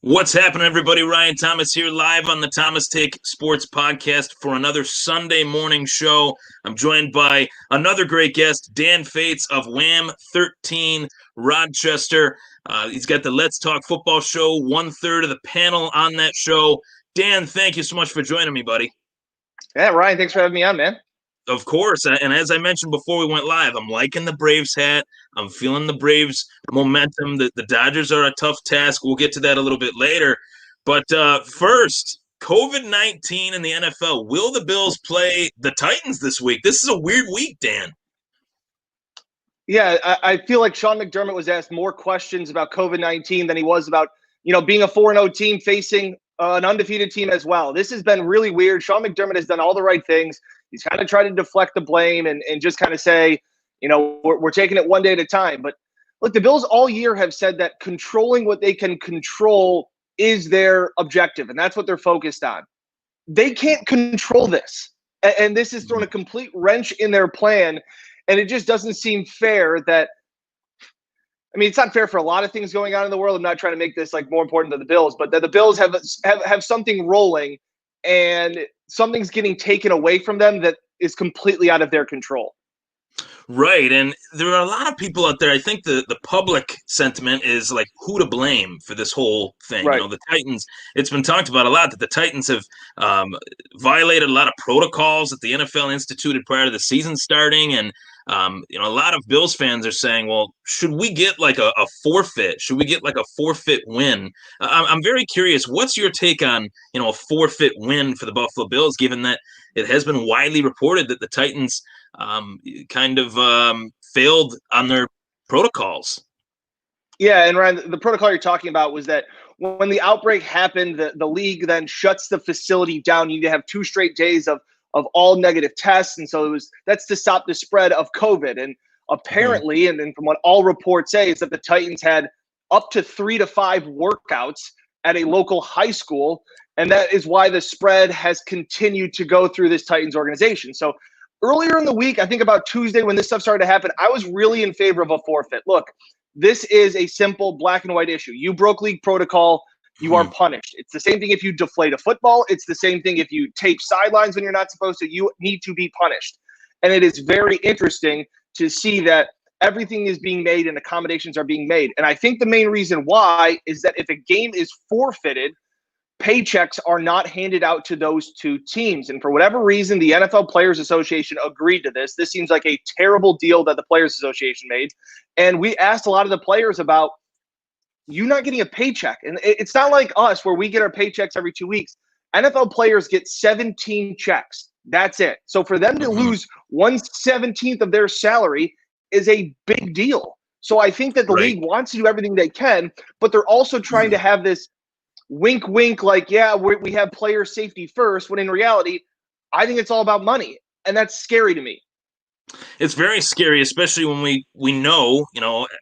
What's happening, everybody? Ryan Thomas here, live on the Thomas Take Sports Podcast for another Sunday morning show. I'm joined by another great guest, Dan Fetes of WHAM 13 Rochester. He's got the Let's Talk Football show, one-third of the panel on that show. Dan, thank you so much for joining me, buddy. Yeah, Ryan, thanks for having me on, man. Of course, and as I mentioned before we went live, I'm liking the Braves hat. I'm feeling the Braves momentum. The Dodgers are a tough task. We'll get to that a little bit later. But first, COVID-19 in the NFL. Will the Bills play the Titans this week? This is a weird week, Dan. Yeah, I feel like Sean McDermott was asked more questions about COVID-19 than he was about, being a 4-0 team facing an undefeated team as well. This has been really weird. Sean McDermott has done all the right things. He's kind of tried to deflect the blame and just kind of say, we're taking it one day at a time. But look, the Bills all year have said that controlling what they can control is their objective, and that's what they're focused on. They can't control this, and this has thrown a complete wrench in their plan, and it just doesn't seem fair that – it's not fair for a lot of things going on in the world. I'm not trying to make this like more important than the Bills, but that the Bills have something rolling and something's getting taken away from them that is completely out of their control. Right, and there are a lot of people out there. I think the public sentiment is like who to blame for this whole thing. Right. The Titans, it's been talked about a lot that the Titans have violated a lot of protocols that the NFL instituted prior to the season starting. And, a lot of Bills fans are saying, well, should we get like a forfeit? Should we get like a forfeit win? I'm very curious. What's your take on, a forfeit win for the Buffalo Bills, given that it has been widely reported that the Titans failed on their protocols. Yeah, and Ryan, the protocol you're talking about was that when the outbreak happened, the league then shuts the facility down. You need to have 2 straight days of all negative tests, and so that's to stop the spread of COVID. And apparently, and from what all reports say, is that the Titans had up to 3 to 5 workouts at a local high school, and that is why the spread has continued to go through this Titans organization. So earlier in the week, I think about Tuesday when this stuff started to happen, I was really in favor of a forfeit. Look, this is a simple black and white issue. You broke league protocol, you are punished. It's the same thing if you deflate a football. It's the same thing if you tape sidelines when you're not supposed to. You need to be punished. And it is very interesting to see that everything is being made and accommodations are being made. And I think the main reason why is that if a game is forfeited, paychecks are not handed out to those 2 teams. And for whatever reason, the NFL Players Association agreed to this. This seems like a terrible deal that the Players Association made. And we asked a lot of the players about you not getting a paycheck. And it's not like us where we get our paychecks every 2 weeks. NFL players get 17 checks. That's it. So for them to lose 1/17 of their salary is a big deal. So I think that the league wants to do everything they can, but they're also trying to have this wink, wink, like, yeah, we have player safety first, when in reality, I think it's all about money. And that's scary to me. It's very scary, especially when we know,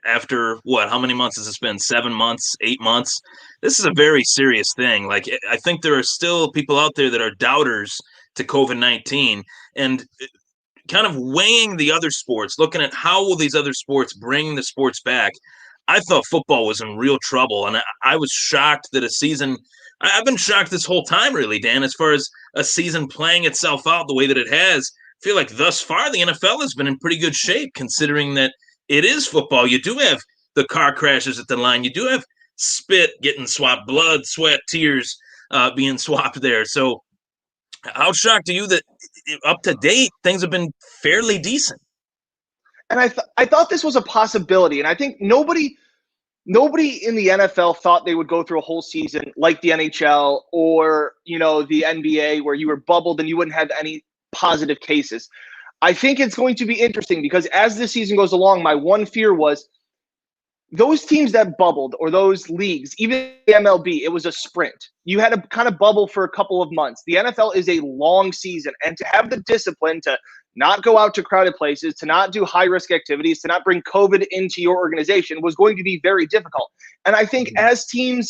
after how many months has this been? 7 months, 8 months? This is a very serious thing. Like, I think there are still people out there that are doubters to COVID-19 and kind of weighing the other sports, looking at how will these other sports bring the sports back. I thought football was in real trouble, and I was shocked that a season – I've been shocked this whole time, really, Dan, as far as a season playing itself out the way that it has. I feel like thus far the NFL has been in pretty good shape, considering that it is football. You do have the car crashes at the line. You do have spit getting swapped, blood, sweat, tears being swapped there. So how shocked are you that up to date things have been fairly decent? And I thought this was a possibility, and I think nobody in the NFL thought they would go through a whole season like the NHL or, the NBA, where you were bubbled and you wouldn't have any positive cases. I think it's going to be interesting because as the season goes along, my one fear was those teams that bubbled, or those leagues, even the MLB, it was a sprint. You had to kind of bubble for a couple of months. The NFL is a long season, and to have the discipline to not go out to crowded places, to not do high-risk activities, to not bring COVID into your organization was going to be very difficult. And I think as teams,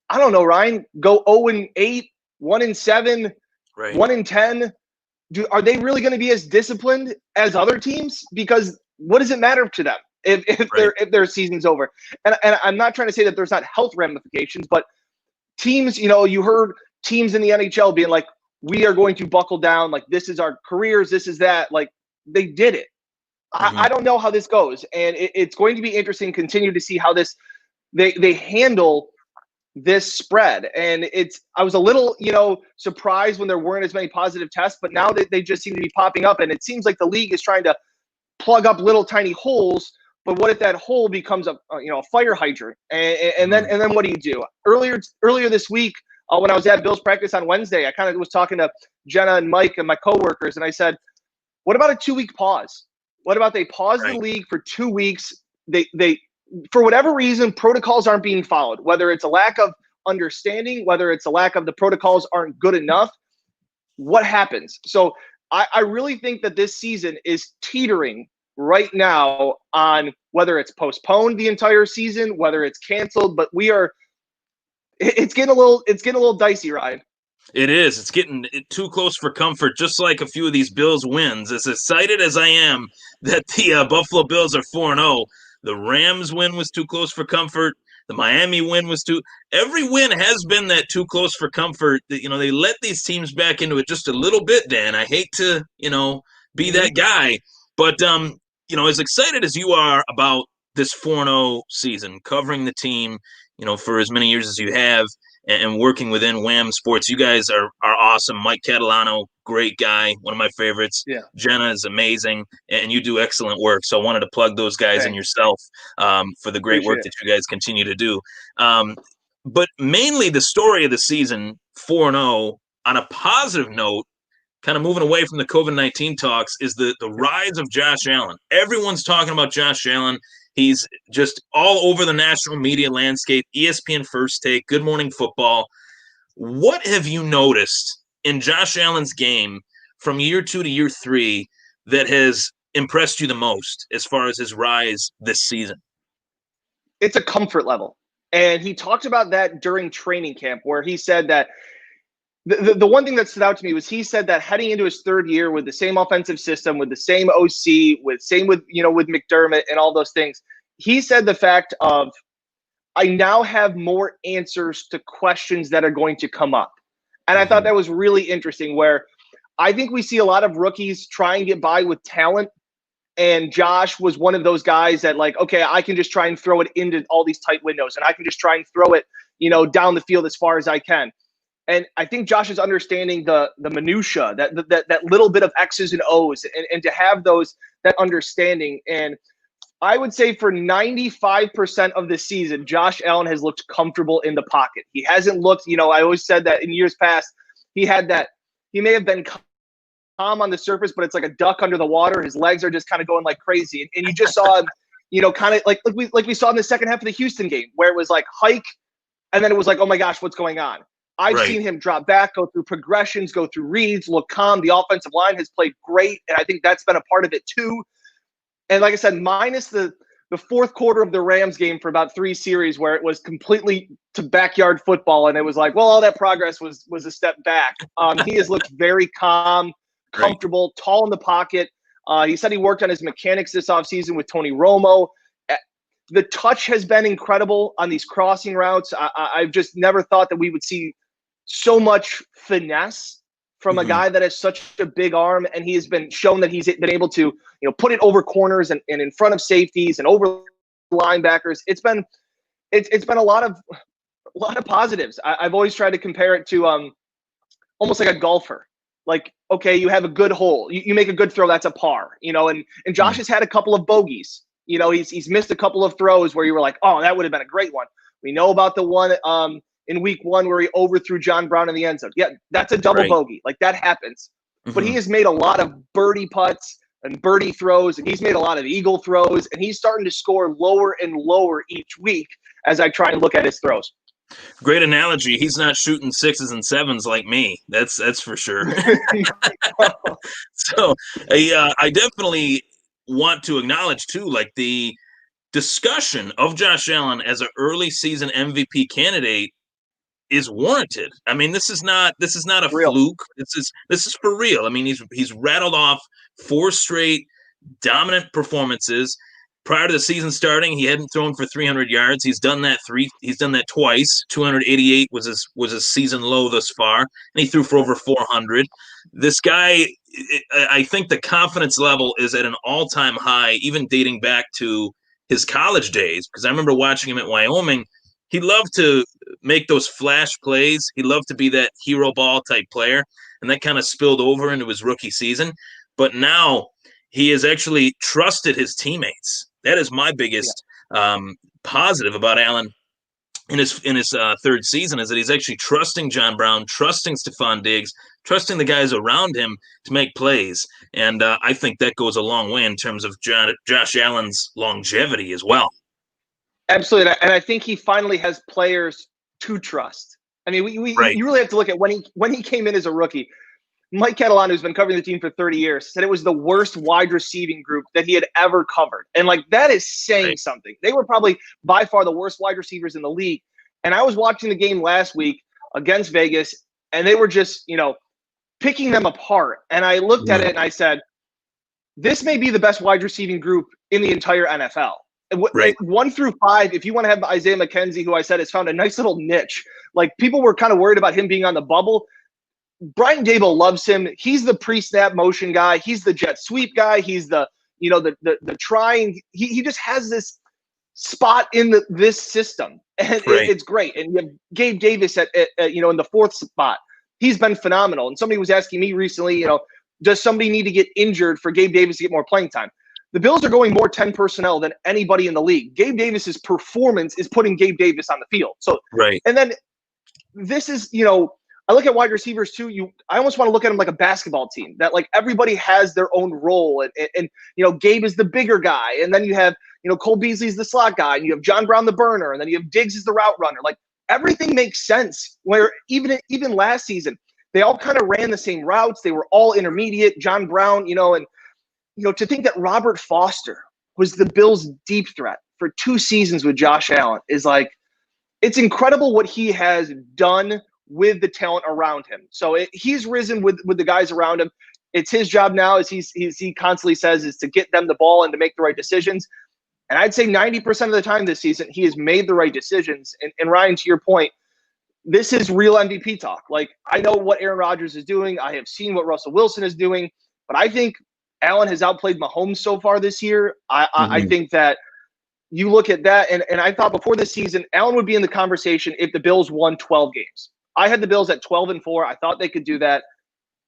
I don't know, Ryan, go 0-8, 1-7, 1-10, are they really going to be as disciplined as other teams? Because what does it matter to them if their season's over? And I'm not trying to say that there's not health ramifications, but teams, you heard teams in the NHL being like, we are going to buckle down. Like, this is our careers. This is that. Like, they did it. I don't know how this goes. And it's going to be interesting to continue to see how they handle this spread. And I was a little, surprised when there weren't as many positive tests, but now they just seem to be popping up. And it seems like the league is trying to plug up little tiny holes. But what if that hole becomes a fire hydrant? And then what do you do? Earlier this week, when I was at Bill's practice on Wednesday, I kind of was talking to Jenna and Mike and my coworkers, and I said, what about a 2-week pause? What about they pause the league for 2 weeks? They for whatever reason, protocols aren't being followed, whether it's a lack of understanding, whether it's a lack of the protocols aren't good enough. What happens? So I really think that this season is teetering right now on whether it's postponed the entire season, whether it's canceled, but it's getting a little dicey, Ryan. It is. It's getting too close for comfort, just like a few of these Bills wins. As excited as I am that the Buffalo Bills are 4-0, the Rams win was too close for comfort. The Miami win was too. Every win has been that too close for comfort. That they let these teams back into it just a little bit, Dan. I hate to be that guy, but as excited as you are about this 4-0 season, covering the team, for as many years as you have, and working within WHAM Sports, you guys are awesome. Mike Catalano, great guy, one of my favorites. Yeah. Jenna is amazing, and you do excellent work. So I wanted to plug those guys and yourself for the great work that you guys continue to do. But mainly the story of the season, 4-0, on a positive note, kind of moving away from the COVID-19 talks, is the rise of Josh Allen. Everyone's talking about Josh Allen. He's just all over the national media landscape, ESPN First Take, Good Morning Football. What have you noticed in Josh Allen's game from year 2 to year 3 that has impressed you the most as far as his rise this season? It's a comfort level. And he talked about that during training camp, where he said that the one thing that stood out to me was he said that heading into his 3rd year with the same offensive system, with the same OC, with McDermott and all those things, he said the fact of, I now have more answers to questions that are going to come up. And I thought that was really interesting, where I think we see a lot of rookies try and get by with talent. And Josh was one of those guys that, like, okay, I can just try and throw it into all these tight windows, and I can just try and throw it, down the field as far as I can. And I think Josh is understanding the minutia, that little bit of X's and O's, and to have that understanding. And I would say for 95% of the season, Josh Allen has looked comfortable in the pocket. He hasn't looked, I always said that in years past, he may have been calm on the surface, but it's like a duck under the water. His legs are just kind of going like crazy. And you just saw him, kind of like we saw in the second half of the Houston game, where it was like hike, and then it was like, oh my gosh, what's going on? I've seen him drop back, go through progressions, go through reads, look calm. The offensive line has played great, and I think that's been a part of it too. And like I said, minus the fourth quarter of the Rams game for about 3 series where it was completely to backyard football, and it was like, well, all that progress was a step back. He has looked very calm, comfortable, tall in the pocket. He said he worked on his mechanics this offseason with Tony Romo. The touch has been incredible on these crossing routes. I've just never thought that we would see so much finesse from a guy that has such a big arm, and he has been shown that he's been able to, put it over corners and in front of safeties and over linebackers. It's been a lot of positives. I've always tried to compare it to almost like a golfer. Like, okay, you have a good hole, you make a good throw, that's a par, and Josh has had a couple of bogeys. He's missed a couple of throws where you were like, oh, that would have been a great one. We know about the one in week 1 where he overthrew John Brown in the end zone. Yeah, that's a double bogey. Like, that happens. But he has made a lot of birdie putts and birdie throws, and he's made a lot of eagle throws, and he's starting to score lower and lower each week as I try and look at his throws. Great analogy. He's not shooting 6s and 7s like me. That's for sure. So I definitely want to acknowledge too, like, the discussion of Josh Allen as an early season MVP candidate is warranted. I mean, this is not a fluke. This is for real. I mean, he's rattled off 4 straight dominant performances, prior to the season starting, he hadn't thrown for 300 yards. He's done that twice. 288 was his season low thus far, and he threw for over 400. This guy, I think the confidence level is at an all-time high, even dating back to his college days. Because I remember watching him at Wyoming. He loved to make those flash plays. He loved to be that hero ball type player, and that kind of spilled over into his rookie season. But now he has actually trusted his teammates. That is my biggest positive about Allen in his third season, is that he's actually trusting John Brown, trusting Stephon Diggs, trusting the guys around him to make plays. And I think that goes a long way in terms of Josh Allen's longevity as well. Absolutely, and I think he finally has players to trust. I mean, you really have to look at when he came in as a rookie. Mike Catalano, who's been covering the team for 30 years, said it was the worst wide receiving group that he had ever covered. And, like, that is saying something. They were probably by far the worst wide receivers in the league. And I was watching the game last week against Vegas, and they were just, picking them apart. And I looked at it and I said, this may be the best wide receiving group in the entire NFL. 1 through 5, if you want to have Isaiah McKenzie, who I said has found a nice little niche, like, people were kind of worried about him being on the bubble. Brian Daboll loves him. He's the pre-snap motion guy. He's the jet sweep guy. He's the trying. He just has this spot in this system, and it's great. And you have Gabe Davis at in the 4th spot. He's been phenomenal. And somebody was asking me recently, does somebody need to get injured for Gabe Davis to get more playing time? The Bills are going more 10 personnel than anybody in the league. Gabe Davis's performance is putting Gabe Davis on the field. So and then this is I look at wide receivers too. I almost want to look at them like a basketball team, that like everybody has their own role. And Gabe is the bigger guy. And then you have, Cole Beasley's the slot guy. And you have John Brown, the burner. And then you have Diggs as the route runner. Like, everything makes sense. Where even last season, they all kind of ran the same routes. They were all intermediate. John Brown, to think that Robert Foster was the Bills' deep threat for 2 seasons with Josh Allen is like, it's incredible what he has done with the talent around him. So he's risen with the guys around him. It's his job now, as he constantly says, is to get them the ball and to make the right decisions. And I'd say 90% of the time this season, he has made the right decisions. And Ryan, to your point, this is real MVP talk. Like, I know what Aaron Rodgers is doing. I have seen what Russell Wilson is doing. But I think Allen has outplayed Mahomes so far this year. I think that you look at that, and I thought before this season, Allen would be in the conversation if the Bills won 12 games. I had the Bills at 12-4. I thought they could do that.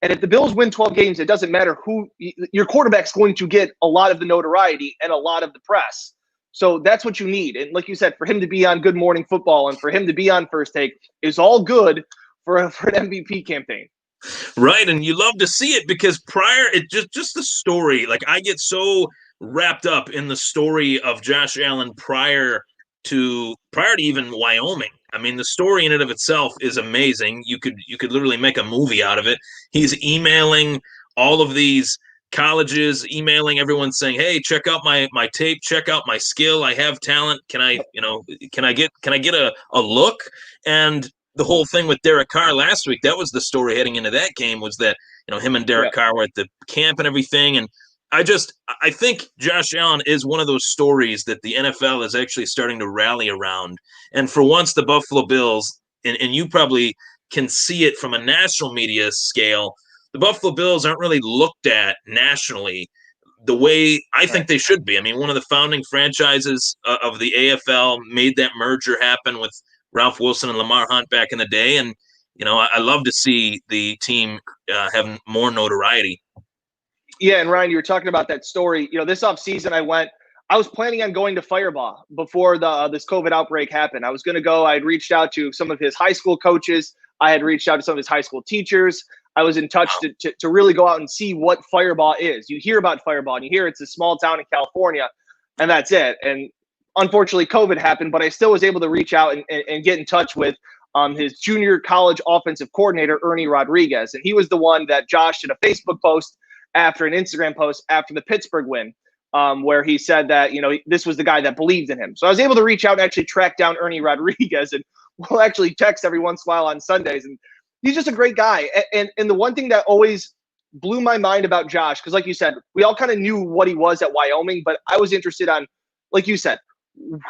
And if the Bills win 12 games, it doesn't matter who your quarterback's going to get a lot of the notoriety and a lot of the press. So that's what you need. And like you said, for him to be on Good Morning Football and for him to be on First Take is all good for an MVP campaign. Right. And you love to see it because just the story, like, I get so wrapped up in the story of Josh Allen prior to even Wyoming. I mean, the story in and of itself is amazing. You could literally make a movie out of it. He's emailing all of these colleges, emailing everyone saying, "Hey, check out my tape, check out my skill. I have talent. Can I get a look?" And the whole thing with Derek Carr last week, that was the story heading into that game, was that, him and Derek Carr were at the camp and everything. And I think Josh Allen is one of those stories that the NFL is actually starting to rally around. And for once, the Buffalo Bills, and you probably can see it from a national media scale, the Buffalo Bills aren't really looked at nationally the way I think they should be. I mean, one of the founding franchises of the AFL made that merger happen with Ralph Wilson and Lamar Hunt back in the day. And, I love to see the team have more notoriety. Yeah, and Ryan, you were talking about that story. This offseason I was planning on going to Firebaugh before this COVID outbreak happened. I was going to go. I had reached out to some of his high school coaches. I had reached out to some of his high school teachers. I was in touch to really go out and see what Firebaugh is. You hear about Firebaugh, and you hear it's a small town in California, and that's it. And unfortunately, COVID happened, but I still was able to reach out and get in touch with his junior college offensive coordinator, Ernie Rodriguez. And he was the one that Josh did a Facebook post after an Instagram post after the Pittsburgh win, where he said that, this was the guy that believed in him. So I was able to reach out and actually track down Ernie Rodriguez, and we'll actually text every once in a while on Sundays. And he's just a great guy. And the one thing that always blew my mind about Josh, because like you said, we all kind of knew what he was at Wyoming, but I was interested on like you said,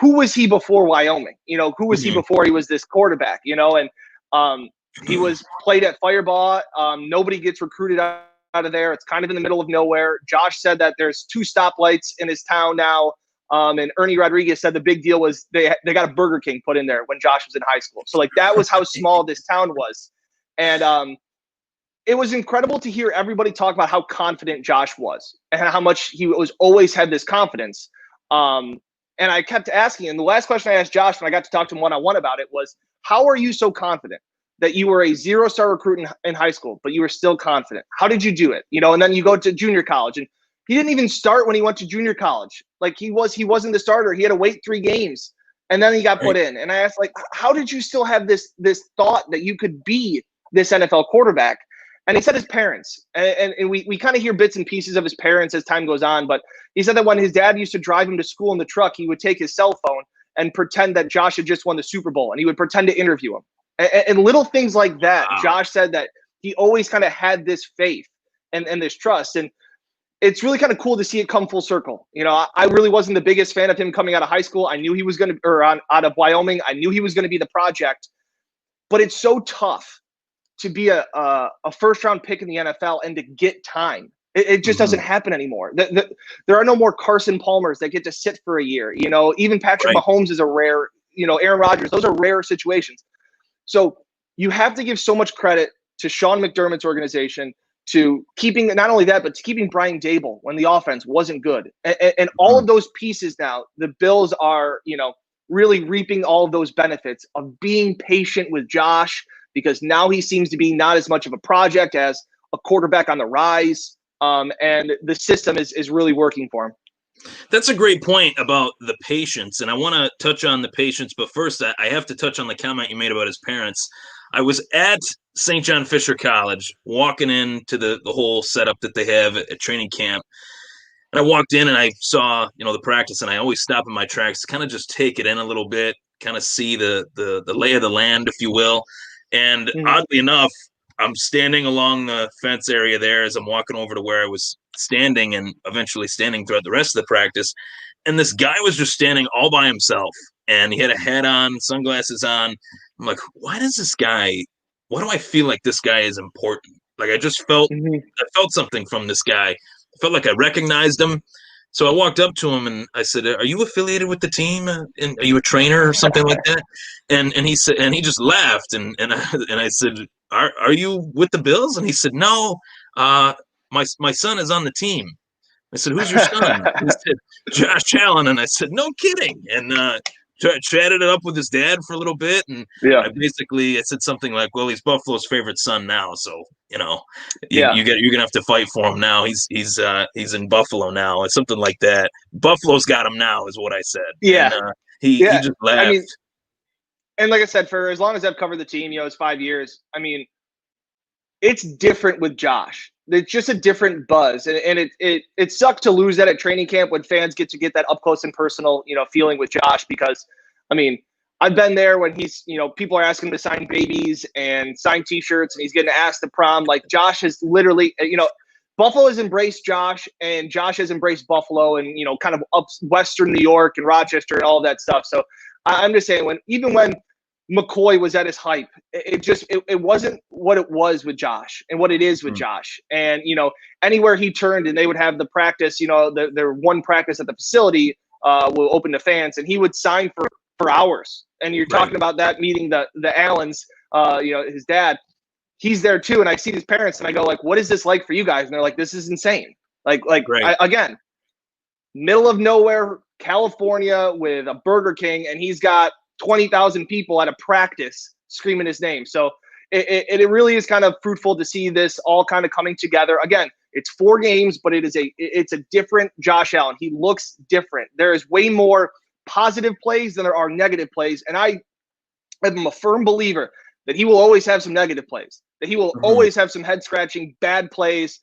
who was he before Wyoming? Who was he before he was this quarterback? And he was played at Firebaugh. Nobody gets recruited out of there. It's kind of in the middle of nowhere. Josh said that there's 2 stoplights in his town now. And Ernie Rodriguez said the big deal was they got a Burger King put in there when Josh was in high school. So like that was how small this town was. And it was incredible to hear everybody talk about how confident Josh was and how much he was always had this confidence. And I kept asking, and the last question I asked Josh when I got to talk to him one-on-one about it was, how are you so confident that you were a 0-star recruit in high school, but you were still confident? How did you do it? And then you go to junior college, and he didn't even start when he went to junior college. Like he wasn't the starter. He had to wait 3 games, and then he got put in. And I asked, like, how did you still have this thought that you could be this NFL quarterback? And he said his parents, and we kind of hear bits and pieces of his parents as time goes on, but he said that when his dad used to drive him to school in the truck, he would take his cell phone and pretend that Josh had just won the Super Bowl, and he would pretend to interview him. And little things like that. Wow. Josh said that he always kind of had this faith and this trust. And it's really kind of cool to see it come full circle. I really wasn't the biggest fan of him coming out of high school. I knew he was going to, out of Wyoming, I knew he was going to be the project. But it's so tough to be a first-round pick in the NFL and to get time. It just doesn't happen anymore. There are no more Carson Palmers that get to sit for a year. Even Patrick Mahomes is a rare, Aaron Rodgers, those are rare situations. So you have to give so much credit to Sean McDermott's organization to keeping, not only that, but to keeping Brian Dable when the offense wasn't good. And all of those pieces now, the Bills are, really reaping all of those benefits of being patient with Josh, because now he seems to be not as much of a project as a quarterback on the rise. And the system is really working for him. That's a great point about the patience. And I want to touch on the patience. But first, I have to touch on the comment you made about his parents. I was at St. John Fisher College, walking into the whole setup that they have at training camp. And I walked in and I saw, the practice, and I always stop in my tracks to kind of just take it in a little bit, kind of see the lay of the land, if you will. And oddly enough, I'm standing along the fence area there as I'm walking over to where I was standing and eventually standing throughout the rest of the practice. And this guy was just standing all by himself, and he had a hat on, sunglasses on. I'm like, why do I feel like this guy is important? Like I just felt, I felt something from this guy. I felt like I recognized him. So I walked up to him and I said, "Are you affiliated with the team? And are you a trainer or something like that?" And he said, and he just laughed. And I said, "Are you with the Bills?" And he said, "No, my son is on the team." I said, "Who's your son?" He said, "Josh Allen." And I said, "No kidding." And chatted it up with his dad for a little bit, and I said something like, "Well, he's Buffalo's favorite son now, so you're gonna have to fight for him now. He's in Buffalo now," or something like that. Buffalo's got him now, is what I said. Yeah, and, he just laughed. I mean, and like I said, for as long as I've covered the team, it's 5 years. I mean, it's different with Josh. It's just a different buzz, and it sucked to lose that at training camp when fans get that up close and personal, feeling with Josh. Because, I mean, I've been there when he's, people are asking him to sign babies and sign T-shirts, and he's getting asked to prom. Like Josh has literally, Buffalo has embraced Josh, and Josh has embraced Buffalo, and kind of up Western New York and Rochester and all of that stuff. So I'm just saying, even when McCoy was at his hype, it wasn't what it was with Josh and what it is with Josh. And, anywhere he turned and they would have the practice, their one practice at the facility will open to fans, and he would sign for hours. And you're talking about that meeting the Allens, his dad, he's there too. And I see his parents and I go like, what is this like for you guys? And they're like, this is insane. Again, middle of nowhere, California with a Burger King, and he's got 20,000 people at a practice screaming his name. So it really is kind of fruitful to see this all kind of coming together. Again, it's 4 games, but it's a different Josh Allen. He looks different. There is way more positive plays than there are negative plays. And I am a firm believer that he will always have some negative plays, that he will always have some head scratching, bad plays.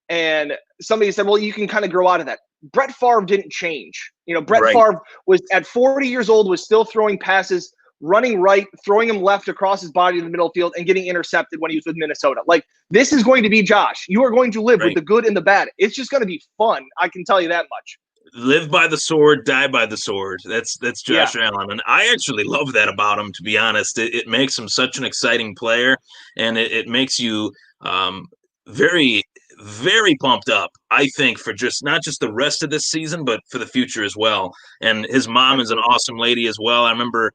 And somebody said, well, you can kind of grow out of that. Brett Favre didn't change. Brett Favre was at 40 years old, was still throwing passes, running right, throwing them left across his body in the middle field, and getting intercepted when he was with Minnesota. Like, this is going to be Josh. You are going to live with the good and the bad. It's just going to be fun. I can tell you that much. live by the sword, die by the sword. That's Yeah. Josh Allen, and I actually love that about him. To be honest, it makes him such an exciting player, and it makes you um, very very pumped up. I think for just not just the rest of this season, but for the future as well. And his mom is an Absolutely. awesome lady as well. I remember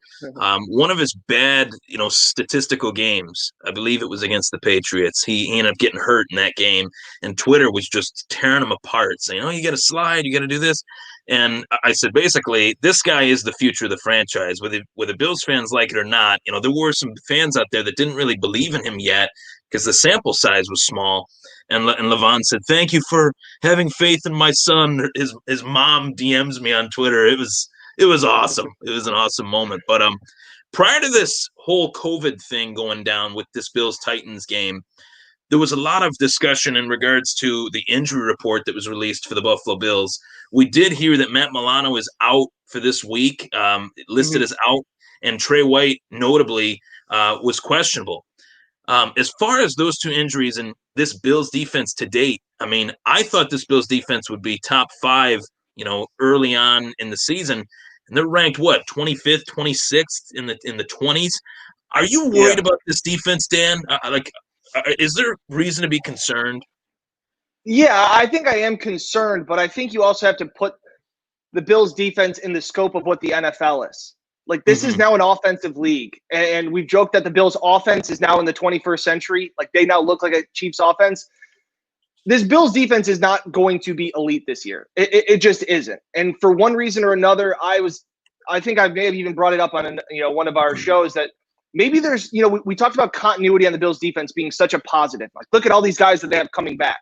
one of his bad, statistical games. I believe it was against the Patriots. He ended up getting hurt in that game, and Twitter was just tearing him apart, saying, "Oh, you got to slide, you got to do this." And I said, basically, this guy is the future of the franchise. Whether Bills fans like it or not, there were some fans out there that didn't really believe in him yet because the sample size was small. And Levon said, "Thank you for having faith in my son." His mom DMs me on Twitter. It was awesome. It was an awesome moment. But prior to this whole COVID thing going down with this Bills Titans game, there was a lot of discussion in regards to the injury report that was released for the Buffalo Bills. We did hear that Matt Milano is out for this week, listed Mhm. as out, and Trey White, notably, was questionable. As far as those two injuries and this Bills defense to date, I mean, I thought this Bills defense would be top five, early on in the season, and they're ranked what 25th, 26th in the 20s. Are you worried Yeah. about this defense, Dan? Is there reason to be concerned? Yeah, I think I am concerned, but I think you also have to put the Bills defense in the scope of what the NFL is. Like this is Mm-hmm. now an offensive league, and we've joked that the Bills offense is now in the 21st century. Like they now look like a Chiefs offense. This Bills defense is not going to be elite this year. It just isn't. And for one reason or another, I think I may have even brought it up on one of our shows that maybe there's we talked about continuity on the Bills defense being such a positive. Like look at all these guys that they have coming back.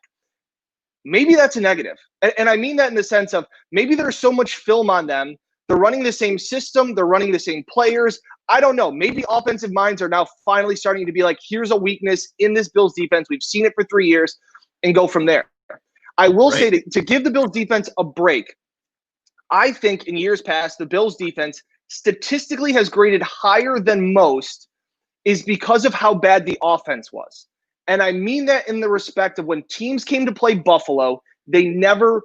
Maybe that's a negative. And I mean that in the sense of maybe there's so much film on them. They're running the same system. They're running the same players. I don't know. Maybe offensive minds are now finally starting to be like, here's a weakness in this Bills defense. We've seen it for 3 years and go from there. I will Right. say to give the Bills defense a break, I think in years past, the Bills defense statistically has graded higher than most is because of how bad the offense was. And I mean that in the respect of when teams came to play Buffalo, they never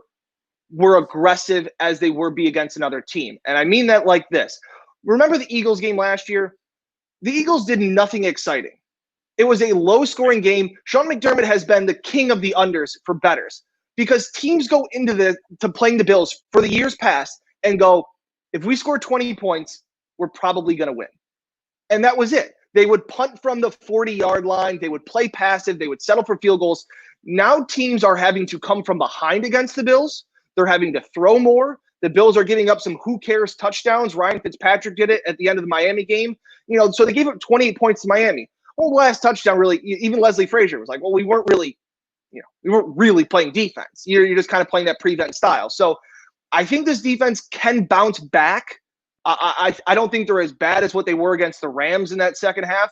were aggressive as they were be against another team. And I mean that like this. Remember the Eagles game last year? The Eagles did nothing exciting. It was a low-scoring game. Sean McDermott has been the king of the unders for bettors because teams go into to playing the Bills for the years past and go, if we score 20 points, we're probably going to win. And that was it. They would punt from the 40-yard line. They would play passive. They would settle for field goals. Now teams are having to come from behind against the Bills. They're having to throw more. The Bills are giving up some who cares touchdowns. Ryan Fitzpatrick did it at the end of the Miami game. So they gave up 28 points to Miami. Well, the last touchdown really, even Leslie Frazier was like, well, we weren't really playing defense. You're just kind of playing that prevent style. So I think this defense can bounce back. I don't think they're as bad as what they were against the Rams in that second half,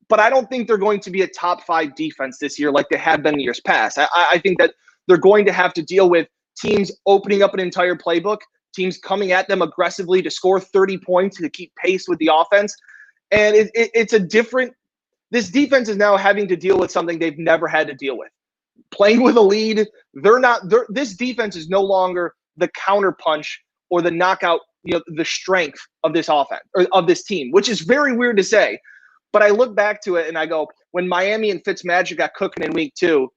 but I don't think they're going to be a top 5 defense this year like they have been in years past. I think that they're going to have to deal with teams opening up an entire playbook, teams coming at them aggressively to score 30 points to keep pace with the offense. And it's a different – this defense is now having to deal with something they've never had to deal with. Playing with a lead, this defense is no longer the counterpunch or the knockout, the strength of this offense or of this team, which is very weird to say. But I look back to it and I go, when Miami and Fitzmagic got cooking in week 2,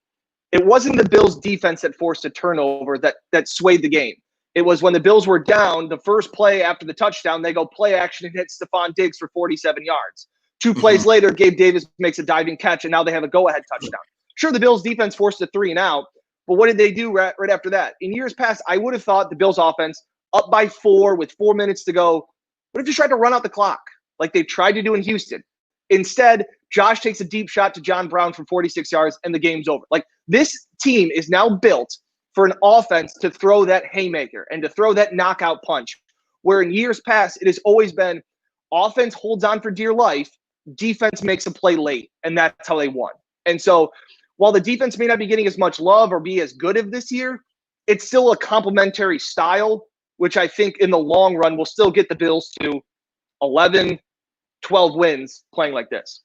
it wasn't the Bills defense that forced a turnover that swayed the game. It was when the Bills were down, the first play after the touchdown, they go play action and hit Stephon Diggs for 47 yards. 2 Mm-hmm. plays later, Gabe Davis makes a diving catch, and now they have a go-ahead touchdown. Sure, the Bills defense forced a 3 and out, but what did they do right after that? In years past, I would have thought the Bills offense, up by 4 with 4 minutes to go, what if you tried to run out the clock like they tried to do in Houston? Instead, Josh takes a deep shot to John Brown for 46 yards, and the game's over. Like, this team is now built for an offense to throw that haymaker and to throw that knockout punch, where in years past, it has always been offense holds on for dear life, defense makes a play late, and that's how they won. And so while the defense may not be getting as much love or be as good of this year, it's still a complementary style, which I think in the long run will still get the Bills to 11, 12 wins playing like this.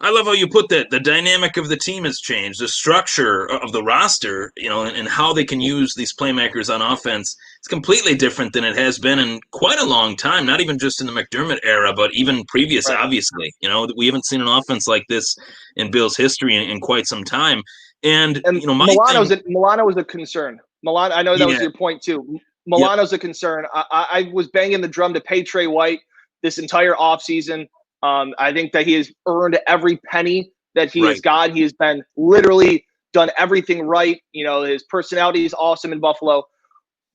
I love how you put that. The dynamic of the team has changed. The structure of the roster, and how they can use these playmakers on offense, it's completely different than it has been in quite a long time. Not even just in the McDermott era, but even previous, Right. obviously. We haven't seen an offense like this in Bill's history in quite some time. And, And my thing, Milano was a concern. Milan, I know that was yeah, your point too. yep, Milano's a concern. I was banging the drum to pay Trey White this entire offseason. I think that he has earned every penny that he has right. got. He has been literally done everything right. His personality is awesome in Buffalo.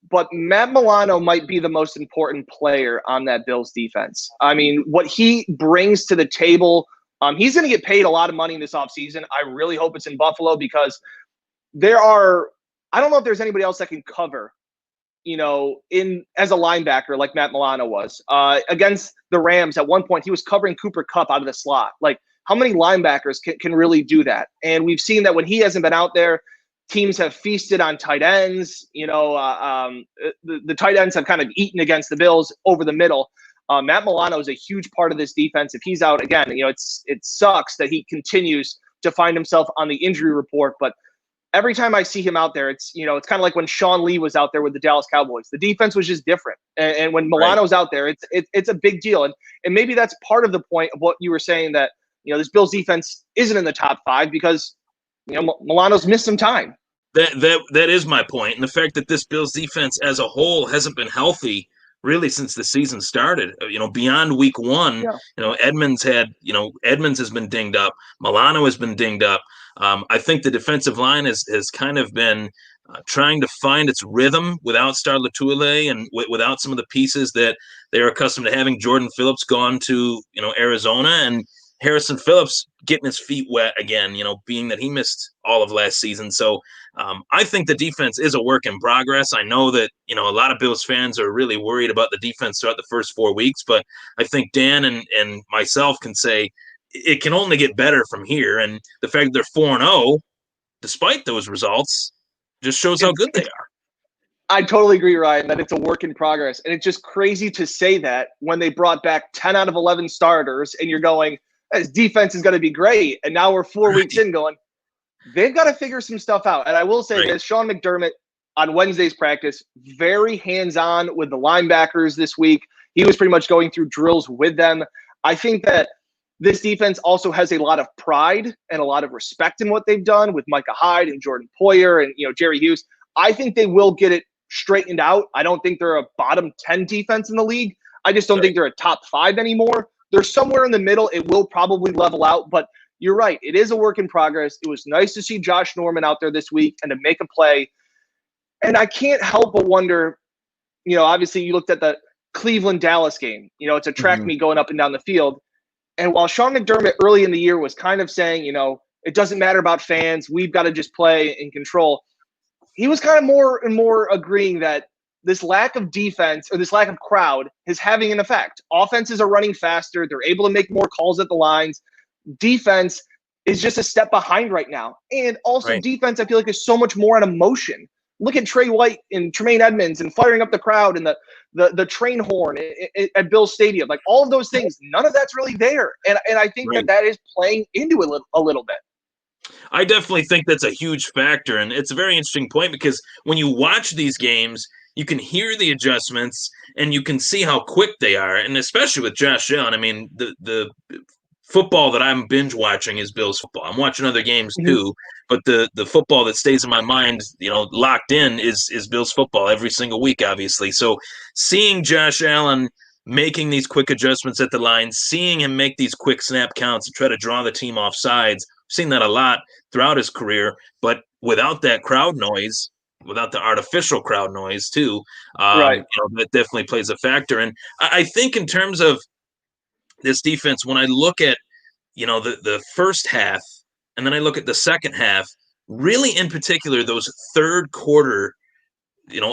But Matt Milano might be the most important player on that Bills defense. I mean, what he brings to the table, he's going to get paid a lot of money in this offseason. I really hope it's in Buffalo because I don't know if there's anybody else that can cover, in as a linebacker like Matt Milano was. Against the Rams at one point, he was covering Cooper Kupp out of the slot. Like, how many linebackers can really do that? And we've seen that when he hasn't been out there, teams have feasted on tight ends. The tight ends have kind of eaten against the Bills over the middle. Matt Milano is a huge part of this defense. If he's out again, it sucks that he continues to find himself on the injury report. But every time I see him out there, it's kind of like when Sean Lee was out there with the Dallas Cowboys. The defense was just different, and when Right. Milano's out there, it's a big deal. And maybe that's part of the point of what you were saying, that this Bills defense isn't in the top five because Milano's missed some time. That is my point, and the fact that this Bills defense as a whole hasn't been healthy really since the season started. Beyond week one, Yeah. Edmonds has been dinged up, Milano has been dinged up. I think the defensive line has kind of been trying to find its rhythm without Star Latuile and without some of the pieces that they're accustomed to having. Jordan Phillips gone to Arizona, and Harrison Phillips getting his feet wet again, being that he missed all of last season. So I think the defense is a work in progress. I know that, a lot of Bills fans are really worried about the defense throughout the first 4 weeks, but I think Dan and myself can say it can only get better from here. And the fact that they're 4-0, despite those results, just shows how good they It's are. I totally agree, Ryan, that it's a work in progress. And it's just crazy to say that when they brought back 10 out of 11 starters and you're going, this defense is going to be great. And now we're 4 weeks in going, they've got to figure some stuff out. And I will say Right. this, Sean McDermott on Wednesday's practice, very hands-on with the linebackers this week. He was pretty much going through drills with them. I think that this defense also has a lot of pride and a lot of respect in what they've done with Micah Hyde and Jordan Poyer and Jerry Hughes. I think they will get it straightened out. I don't think they're a bottom 10 defense in the league. I just don't Right. think they're a top 5 anymore. They're somewhere in the middle. It will probably level out, but you're right. It is a work in progress. It was nice to see Josh Norman out there this week and to make a play. And I can't help but wonder, obviously you looked at the Cleveland-Dallas game. It's a track Mhm. meet going up and down the field. And while Sean McDermott early in the year was kind of saying, it doesn't matter about fans, we've got to just play in control, he was kind of more and more agreeing that this lack of defense or this lack of crowd is having an effect. Offenses are running faster. They're able to make more calls at the lines. Defense is just a step behind right now. And also Right. defense, I feel like, is so much more on emotion. Look at Trey White and Tremaine Edmonds and firing up the crowd and the train horn at Bill's Stadium. Like, all of those things, none of that's really there. And I think Right. that is playing into it a little bit. I definitely think that's a huge factor. And it's a very interesting point because when you watch these games, you can hear the adjustments and you can see how quick they are. And especially with Josh Allen, I mean, the football that I'm binge watching is Bills football. I'm watching other games Mhm. too, but the football that stays in my mind, locked in is Bills football every single week, obviously. So seeing Josh Allen making these quick adjustments at the line, seeing him make these quick snap counts and try to draw the team off sides, I've seen that a lot throughout his career. But without that crowd noise, without the artificial crowd noise too, Right. that definitely plays a factor. And I think in terms of this defense, when I look at the first half and then I look at the second half, really in particular those third quarter,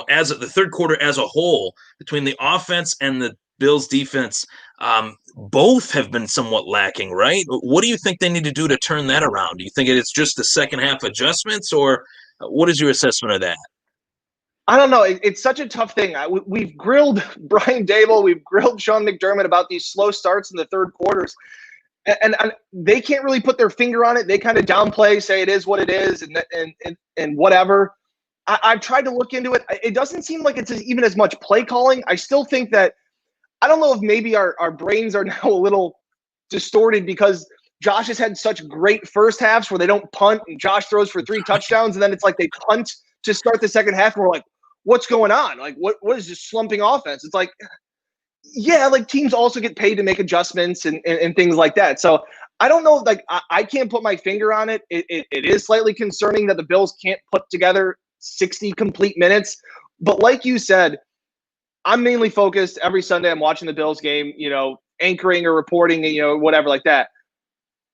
as the third quarter as a whole, between the offense and the Bills defense, both have been somewhat lacking, right? What do you think they need to do to turn that around? Do you think it's just the second half adjustments, or what is your assessment of that? I don't know. It's such a tough thing. We've grilled Brian Dable, we've grilled Sean McDermott about these slow starts in the third quarters. and they can't really put their finger on it. They kind of downplay, say it is what it is, and whatever. I've tried to look into it. It doesn't seem like it's even as much play calling. I still think that I don't know if maybe our brains are now a little distorted because Josh has had such great first halves where they don't punt and Josh throws for 3 touchdowns, and then it's like they punt to start the second half, and we're like, what's going on? Like, what is this slumping offense? It's like, yeah, like teams also get paid to make adjustments and things like that. So I don't know, like I can't put my finger on it. It is slightly concerning that the Bills can't put together 60 complete minutes. But like you said, I'm mainly focused every Sunday. I'm watching the Bills game, anchoring or reporting, whatever like that.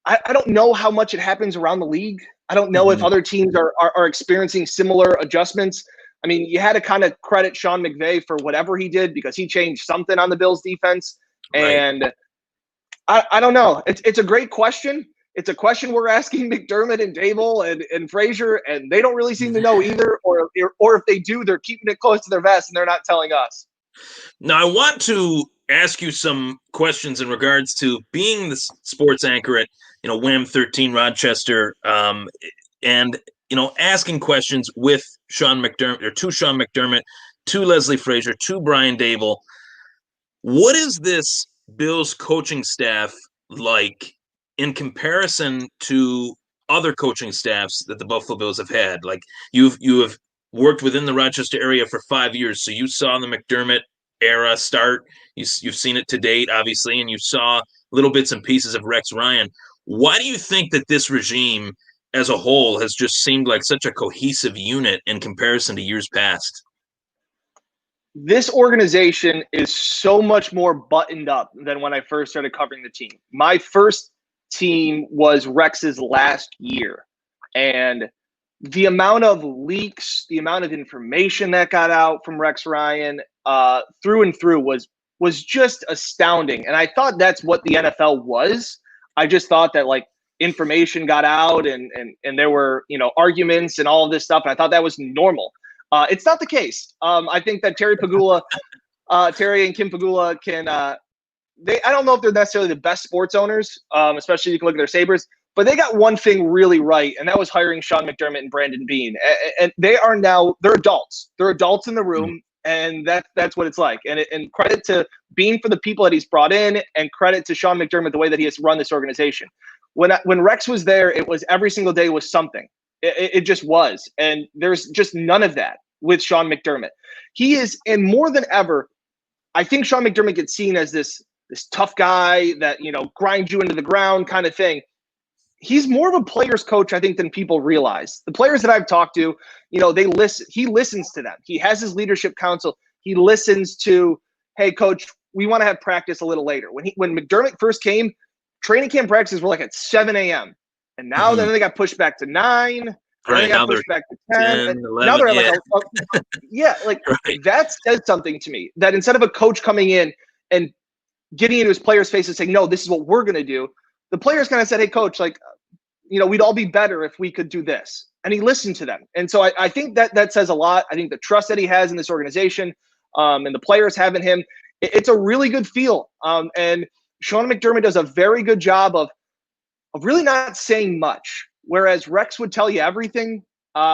I don't know how much it happens around the league. I don't know if other teams are experiencing similar adjustments. I mean, you had to kind of credit Sean McVay for whatever he did because he changed something on the Bills defense. Right. And I don't know. It's a great question. It's a question we're asking McDermott and Dable and Frazier, and they don't really seem to know either. Or if they do, they're keeping it close to their vest and they're not telling us. Now, I want to ask you some questions in regards to being the sports anchor at WHAM 13 Rochester, and asking questions with Sean McDermott, or to Sean McDermott, to Leslie Frazier, to Brian Dable. What is this Bills coaching staff like in comparison to other coaching staffs that the Buffalo Bills have had? Like you have worked within the Rochester area for 5 years, so you saw the McDermott era start. You've seen it to date, obviously, and you saw little bits and pieces of Rex Ryan. Why do you think that this regime as a whole has just seemed like such a cohesive unit in comparison to years past? This organization is so much more buttoned up than when I first started covering the team. My first team was Rex's last year. And the amount of leaks, the amount of information that got out from Rex Ryan through and through was just astounding. And I thought that's what the NFL was. I just thought that like information got out and there were, arguments and all of this stuff. And I thought that was normal. It's not the case. I think that Terry and Kim Pagula can. I don't know if they're necessarily the best sports owners, especially if you can look at their Sabres. But they got one thing really right, and that was hiring Sean McDermott and Brandon Beane. And they're adults. They're adults in the room, and that's what it's like. And credit to Beane for the people that he's brought in, and credit to Sean McDermott the way that he has run this organization. When Rex was there, it was every single day was something. It just was. And there's just none of that with Sean McDermott. He is, and more than ever, I think Sean McDermott gets seen as this tough guy that, grinds you into the ground kind of thing. He's more of a player's coach, I think, than people realize. The players that I've talked to, they listen. He listens to them. He has his leadership council. He listens to, hey, coach, we want to have practice a little later. When McDermott first came, training camp practices were like at 7 a.m. And now then they got pushed back to 9. Right, they got pushed back to 10. 11, now they're yeah. Right. That says something to me. That instead of a coach coming in and getting into his players' face and saying, no, this is what we're going to do, the players kind of said, hey, coach, we'd all be better if we could do this. And he listened to them. And so I think that says a lot. I think the trust that he has in this organization and the players have in him, it's a really good feel. And Sean McDermott does a very good job of really not saying much, whereas Rex would tell you everything.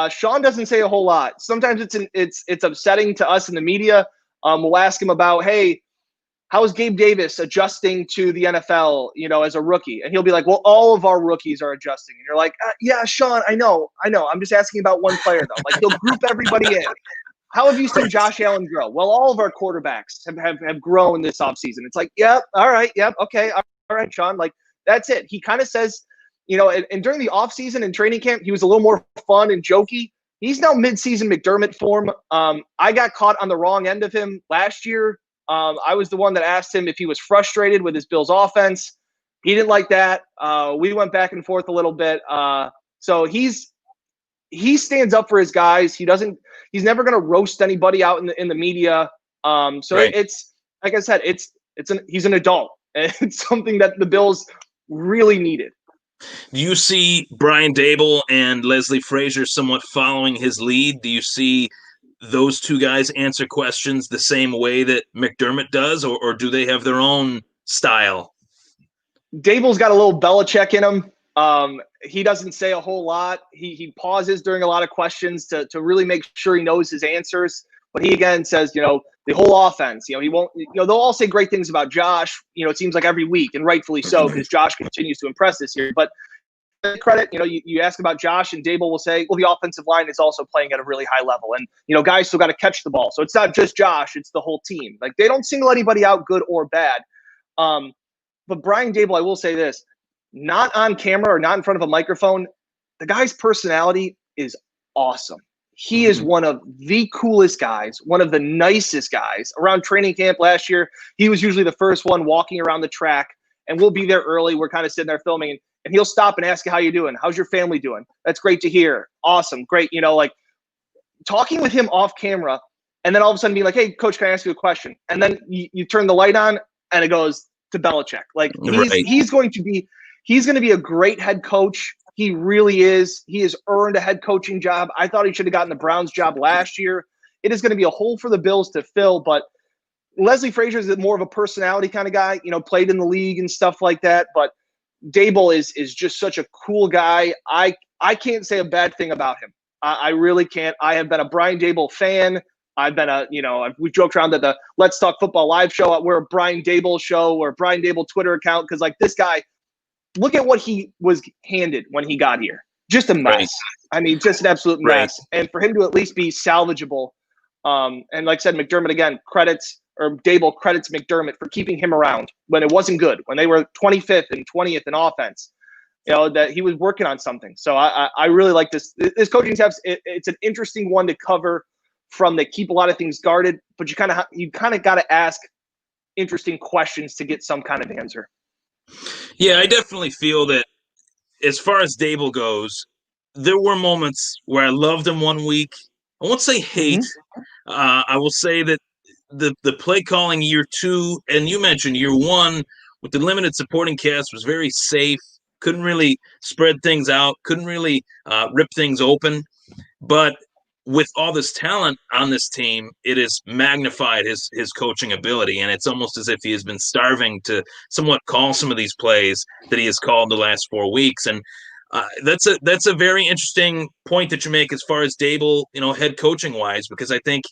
Sean doesn't say a whole lot. Sometimes it's upsetting to us in the media. We'll ask him about, hey, how is Gabe Davis adjusting to the NFL, as a rookie? And he'll be like, well, all of our rookies are adjusting. And you're like, yeah, Sean, I know. I'm just asking about one player, though. Like, he'll group everybody in. How have you seen Josh Allen grow? Well, all of our quarterbacks have grown this offseason. It's like, yep, all right, yep, okay, all right, Sean. Like, that's it. He kind of says, and during the offseason and training camp, he was a little more fun and jokey. He's now midseason McDermott form. I got caught on the wrong end of him last year. I was the one that asked him if he was frustrated with his Bills offense. He didn't like that. We went back and forth a little bit. So he stands up for his guys. He's never going to roast anybody out in the media. Right. It's like I said, he's an adult. And it's something that the Bills really needed. Do you see Brian Dable and Leslie Frazier somewhat following his lead? Do you see those two guys answer questions the same way that McDermott does, or do they have their own style? Dable's got a little Belichick in him. He doesn't say a whole lot. He pauses during a lot of questions to really make sure he knows his answers. But he again says, the whole offense, he won't, they'll all say great things about Josh. It seems like every week, and rightfully so, because Josh continues to impress this year. But credit, you ask about Josh, and Dable will say, well, the offensive line is also playing at a really high level. And, guys still got to catch the ball. So it's not just Josh, it's the whole team. Like, they don't single anybody out, good or bad. But Brian Dable, I will say this, not on camera or not in front of a microphone, the guy's personality is awesome. He is one of the coolest guys, one of the nicest guys. Around training camp last year, he was usually the first one walking around the track, and we'll be there early. We're kind of sitting there filming, and he'll stop and ask you, how you doing? How's your family doing? That's great to hear. Awesome. Great. Like talking with him off camera, and then all of a sudden being like, hey, coach, can I ask you a question? And then you turn the light on, and it goes to Belichick. Like he's going to be a great head coach. He really is. He has earned a head coaching job. I thought he should have gotten the Browns job last year. It is going to be a hole for the Bills to fill, but Leslie Frazier is more of a personality kind of guy, played in the league and stuff like that. But Dable is just such a cool guy. I can't say a bad thing about him. I really can't. I have been a Brian Dable fan. I've been we've joked around that the Let's Talk Football live show, we're a Brian Dable show or Brian Dable Twitter account. Cause like this guy, look at what he was handed when he got here. Just a mess. Right. I mean, just an absolute mess. Right. And for him to at least be salvageable. And like I said, McDermott again Dable credits McDermott for keeping him around when it wasn't good, when they were 25th and 20th in offense, that he was working on something. So I really like this coaching staff. It's an interesting one to cover from. They keep a lot of things guarded, but you kind of got to ask interesting questions to get some kind of answer. Yeah, I definitely feel that as far as Dable goes, there were moments where I loved him one week. I won't say hate. I will say that the play calling year 2, and you mentioned year 1 with the limited supporting cast was very safe. Couldn't really spread things out. Couldn't really rip things open. But with all this talent on this team, it has magnified his coaching ability, and it's almost as if he has been starving to somewhat call some of these plays that he has called the last 4 weeks. And that's a very interesting point that you make as far as Dable, head coaching wise, because I think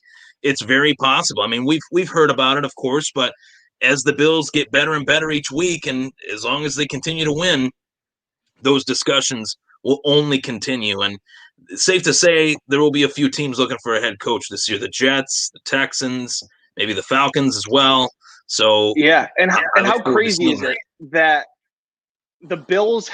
it's very possible. I mean, we've heard about it, of course, but as the Bills get better and better each week, and as long as they continue to win, those discussions will only continue. And it's safe to say there will be a few teams looking for a head coach this year: the Jets, the Texans, maybe the Falcons as well. So yeah, and how crazy is it that the Bills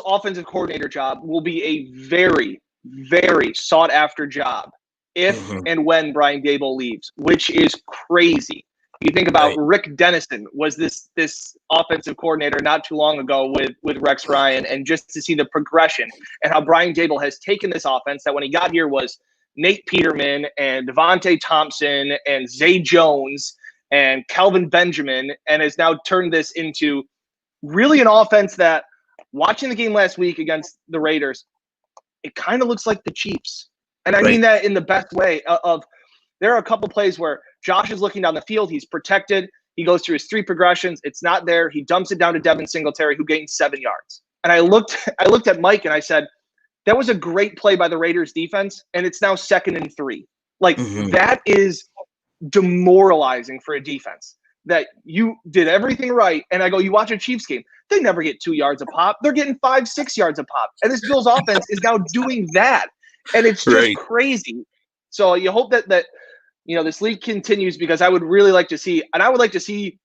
offensive coordinator job will be a very, very sought after job if and when Brian Dable leaves, which is crazy. You think about Rick Dennison was this offensive coordinator not too long ago with Rex Ryan, and just to see the progression and how Brian Dable has taken this offense that when he got here was Nate Peterman and Devontae Thompson and Zay Jones and Kelvin Benjamin, and has now turned this into really an offense that, watching the game last week against the Raiders, it kind of looks like the Chiefs. And I mean that in the best way of there are a couple plays where Josh is looking down the field. He's protected. He goes through his 3 progressions. It's not there. He dumps it down to Devin Singletary, who gains 7 yards. And I looked at Mike and I said, that was a great play by the Raiders defense, and it's now 2nd and 3. Like, that is demoralizing for a defense, that you did everything right. And I go, you watch a Chiefs game, they never get 2 yards a pop. They're getting 5-6 yards a pop. And this Bills offense is now doing that. And it's just crazy. So you hope that this league continues, because I would really like to see, and I would like to see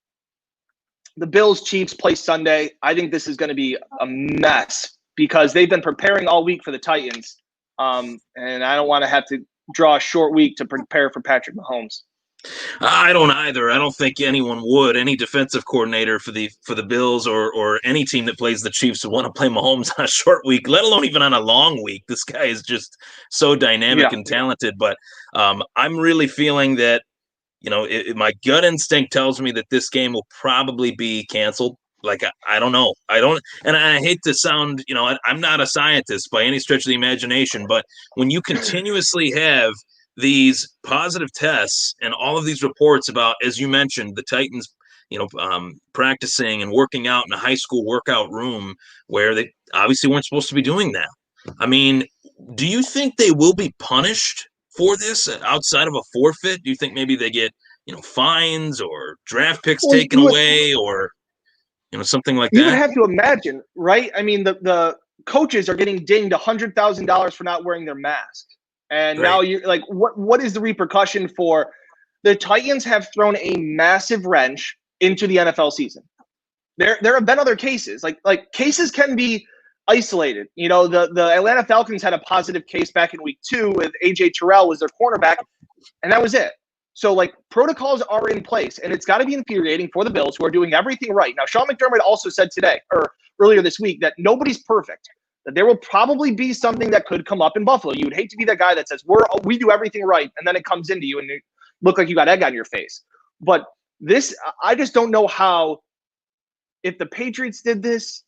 the Bills Chiefs play Sunday. I think this is going to be a mess because they've been preparing all week for the Titans. And I don't want to have to draw a short week to prepare for Patrick Mahomes. I don't either. I don't think anyone would. Any defensive coordinator for the Bills or any team that plays the Chiefs would want to play Mahomes on a short week, let alone even on a long week. This guy is just so dynamic and talented. But I'm really feeling that, my gut instinct tells me that this game will probably be canceled. Like, I don't know. And I hate to sound, I'm not a scientist by any stretch of the imagination, but when you continuously have these positive tests and all of these reports about, as you mentioned, the Titans practicing and working out in a high school workout room where they obviously weren't supposed to be doing that. I mean, do you think they will be punished for this outside of a forfeit? Do you think maybe they get, fines or draft picks Well, taken away or, something like you would that? have to imagine, right? I mean, the coaches are getting dinged $100,000 for not wearing their mask. And now Right. you're like, what is the repercussion for the Titans have thrown a massive wrench into the NFL season. There have been other cases. Like cases can be isolated. The Atlanta Falcons had a positive case back in week 2 with AJ Terrell was their cornerback, and that was it. So like protocols are in place, and it's got to be infuriating for the Bills who are doing everything right. Now, Sean McDermott also said today or earlier this week that nobody's perfect. That there will probably be something that could come up in Buffalo. You would hate to be that guy that says we do everything right, and then it comes into you and you look like you got egg on your face. But this, I just don't know how. If the Patriots did this,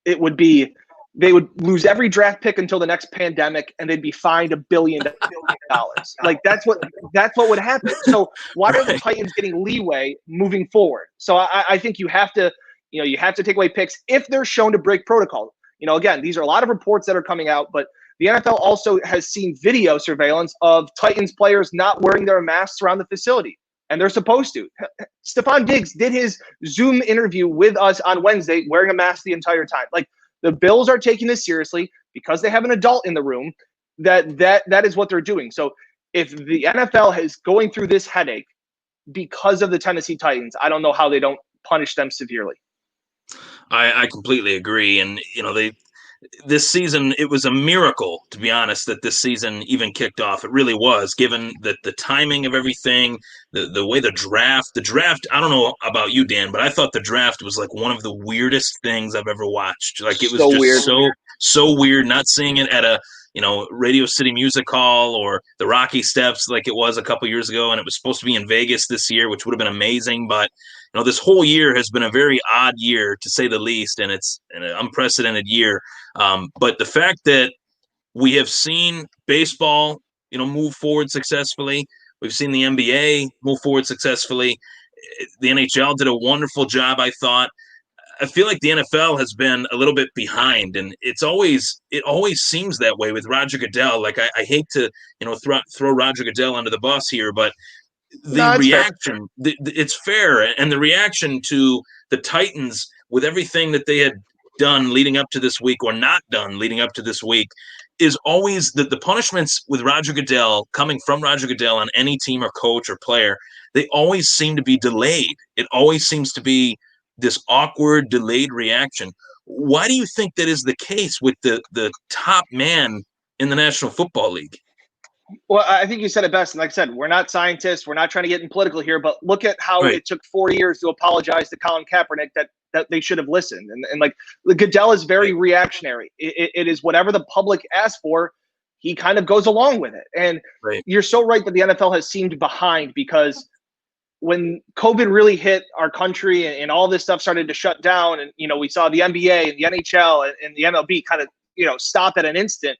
it would be they would lose every draft pick until the next pandemic, and they'd be fined $1 billion. Like that's what would happen. So why are the Right. Titans getting leeway moving forward? So I think you have to take away picks if they're shown to break protocol. Again, these are a lot of reports that are coming out, but the NFL also has seen video surveillance of Titans players not wearing their masks around the facility, and they're supposed to. Stephon Diggs did his Zoom interview with us on Wednesday wearing a mask the entire time. Like, the Bills are taking this seriously because they have an adult in the room. That is what they're doing. So if the NFL is going through this headache because of the Tennessee Titans, I don't know how they don't punish them severely. I completely agree. And, this season, it was a miracle, to be honest, that this season even kicked off. It really was, given that the timing of everything, the way the draft, I don't know about you, Dan, but I thought the draft was like one of the weirdest things I've ever watched. Like it was So just weird. so weird not seeing it at a, Radio City Music Hall or the Rocky Steps like it was a couple years ago. And it was supposed to be in Vegas this year, which would have been amazing. But this whole year has been a very odd year to say the least, and it's an unprecedented year. But the fact that we have seen baseball, move forward successfully, we've seen the NBA move forward successfully. The NHL did a wonderful job, I thought. I feel like the NFL has been a little bit behind, and it always seems that way with Roger Goodell. Like I hate to throw Roger Goodell under the bus here, but the No, it's fair. reaction, it's fair, and the reaction to the Titans with everything that they had done leading up to this week or not done leading up to this week is always the punishments with Roger Goodell coming from Roger Goodell on any team or coach or player. They always seem to be delayed. It always seems to be this awkward, delayed reaction. Why do you think that is the case with the top man in the National Football League? Well, I think you said it best. And like I said, we're not scientists. We're not trying to get in political here, but look at how Right. it took 4 years to apologize to Colin Kaepernick that they should have listened. And like Goodell is very Right. reactionary. It is whatever the public asks for, he kind of goes along with it. And Right. you're so right that the NFL has seemed behind because when COVID really hit our country and all this stuff started to shut down, and we saw the NBA and the NHL and the MLB kind of stop at an instant,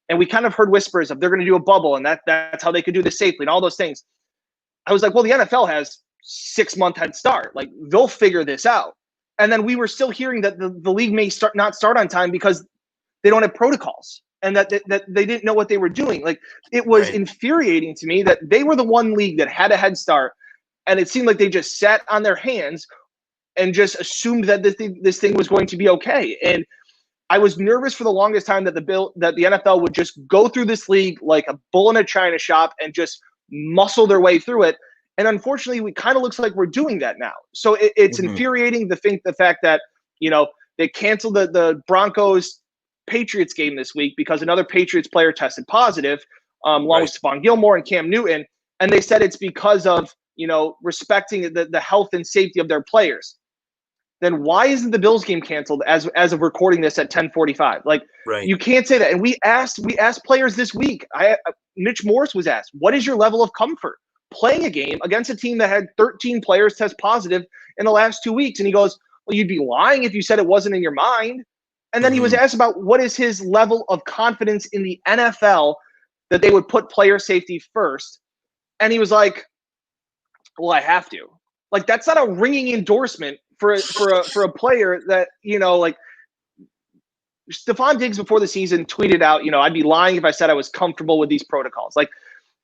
and we kind of heard whispers of they're going to do a bubble and that's how they could do this safely and all those things. I was like, well, the NFL has 6-month head start. Like they'll figure this out. And then we were still hearing that the league may not start on time because they don't have protocols and that they didn't know what they were doing. Like it was Right. infuriating to me that they were the one league that had a head start, and it seemed like they just sat on their hands and just assumed that this thing was going to be okay. And I was nervous for the longest time that the NFL would just go through this league like a bull in a china shop and just muscle their way through it. And unfortunately, we kind of looks like we're doing that now. So it's Mhm. infuriating to think the fact that they canceled the Broncos Patriots game this week because another Patriots player tested positive, along with Stephon Gilmore and Cam Newton, and they said it's because of respecting the health and safety of their players. Then why isn't the Bills game canceled as of recording this at 10:45? Like Right. you can't say that. And we asked players this week. Mitch Morse was asked, "What is your level of comfort playing a game against a team that had 13 players test positive in the last 2 weeks?" And he goes, "Well, you'd be lying if you said it wasn't in your mind." And then he was Mhm. asked about what is his level of confidence in the NFL that they would put player safety first, and he was like, "Well, I have to." Like, that's not a ringing endorsement for a player that, like, Stephon Diggs before the season tweeted out, I'd be lying if I said I was comfortable with these protocols. Like,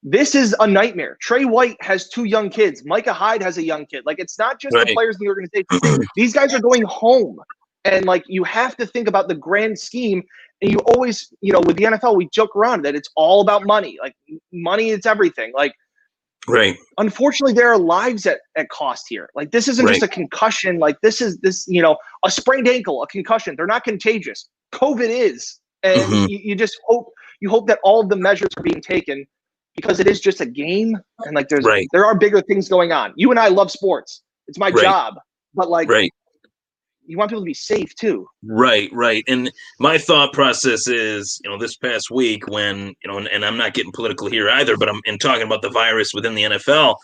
this is a nightmare. Trey White has 2 young kids. Micah Hyde has a young kid. Like, it's not just the Right. players in the organization. These guys are going home. And, like, you have to think about the grand scheme. And you always, with the NFL, we joke around that it's all about money. Like, money is everything. Like, Right. unfortunately, there are lives at cost here. Like, this isn't just a concussion. Like, this is a sprained ankle, a concussion. They're not contagious. COVID is. And you just hope that all of the measures are being taken, because it is just a game, and like there are bigger things going on. You and I love sports. It's my job. But like you want people to be safe too. Right. And my thought process is, this past week when, and I'm not getting political here either, but I'm talking about the virus within the NFL.